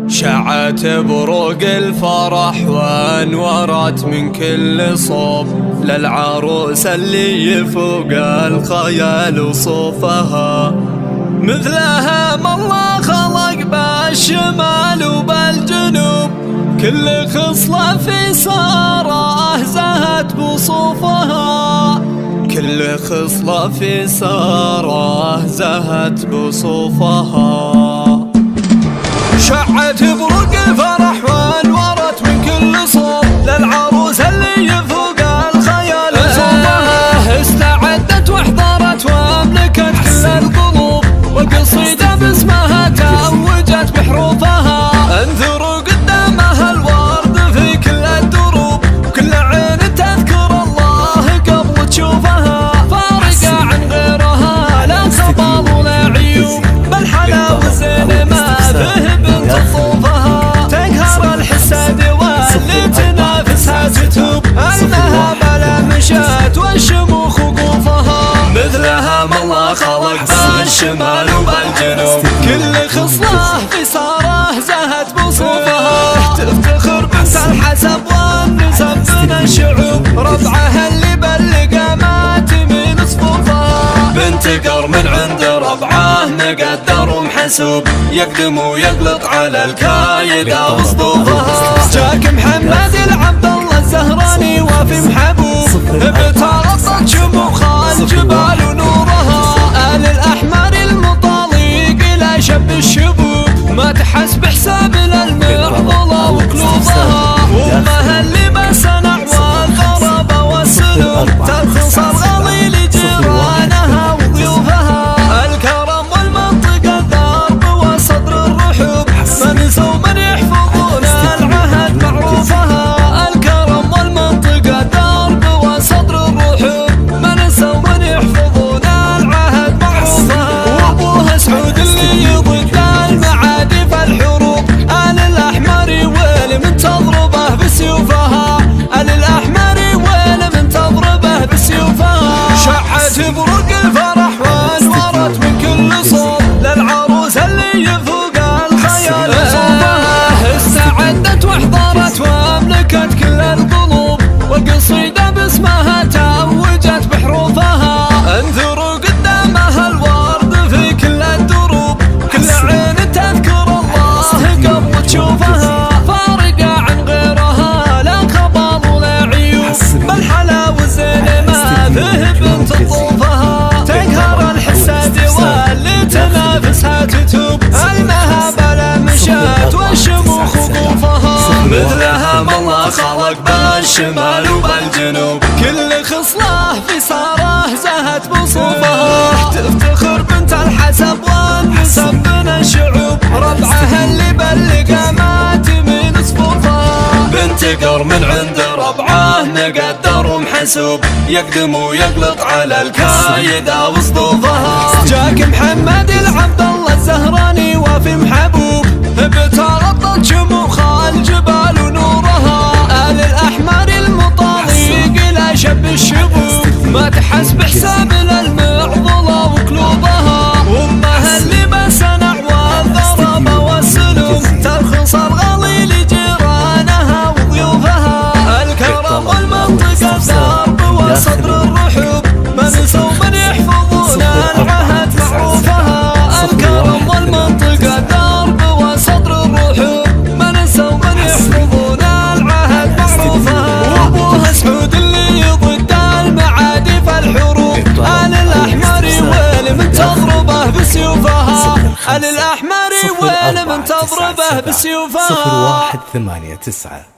شعت بروق الفرح وانورت من كل صوب للعروس اللي يفوق الخيال وصوفها. مثلها ما الله خلق بالشمال وبالجنوب، كل خصلة في ساره زهت بصوفها، كل خصلة في ساره زهت بصوفها. شعت بروق الفرح وانورت من كل صوب للعروس اللي يفوق الخيال وصوفها. استعدت واحضرت واملكت كل القلوب، والقصيدة باسمها توجت بحروفها. انثروا قدامها الورد في كل الدروب، وكل عين تذكر الله قبل تشوفها. فارقة عن غيرها لا خبال ولا عيوب، بل حلا والزين ما به بنت صوفها. تقهر الحساد واللي تنافسها تتوب، انها بلا مشات والشموخ وقوفها. مثلها ما الله خلق بالشمال وبالجنوب، كل خصلة في ساره زهت بصوفها. تفتخر بنت الحسب والنسب من الشعوب، ربعها اللي بلق مات من صفوفها. بنت قر من عند ربعه مقدر ومحسوب، يقدم ويقلط على الكايدة وصدوفها. جاك محمد العبد الله الزهراني وفي محبوب، بترصد شموخ الجبال ونورها. آل الأحمر المطالق إلى شب الشبوب، ما تحس بحساب المعضلة وقلوبها. وامها اللي ما صنع والغرابة والسلوب، ترخص الغالي لجيرانها وضيوفها. الكرم والمنطق الدرب وصدر الرحوب، من نسوا من يحفظون العهد معروفها. الكرم والمنطق الدرب وصدر الرحوب، من نسوا من يحفظون العهد معروفها. وابوها سعود اللي يضد المعادي في الحروب، آل الأحمر ويل من تضربه بسيوفها. آل الأحمر ويل من تضربه بسيوفها. شعت بروق الفرح وانورت من كل صوب للعروس اللي يفوق الخيال وصوفها. استعدت واحضرت واملكت كل القلوب، والقصيدة باسمها توجت بحروفها. انثروا قدامها الورد في كل الدروب، كل عين تذكر الله قبل تشوفها. فارقة عن غيرها لا خبال ولا عيوب، بل حلا والزين ما به بنت صوفها. تقهر الحساد واللي تنافسها تتوب، انها بلا مشات والشموخ وقوفها. مثلها ما الله خلق بالشمال وبالجنوب، كل خصلة في ساره زهت بصوفها. تفتخر بنت الحسب والنسب من الشعوب، ربعها اللي بلق مات من صفوفها. بنت قر من عند ربعه مقدر ومحسوب، يقدم ويقلط على الكايدة وصدوفها. جاك محمد العبد الله الزهراني وفي محبوب، بترطط شموخ الجبال ونورها. آل الأحمر المطالق إلى شب الشبوب، ما تحس بحساب المعضلة وقلوبها. وامها اللي ما صنع والضربة والسلوب، ترخص الغالي لجيرانها وضيوفها. الكرم والمنطق الدرب وصدر الرحوب، من نسوا من يحفظون العهد معروفها. الكرم والمنطق الدرب وصدر الرحوب، من نسوا من يحفظون العهد معروفها. وابوها سعود اللي يضد المعادي في الحروب، آل الأحمر ويل من تضربه بسيوفها. آل الأحمر ويل من تضربه بسيوفها. 0189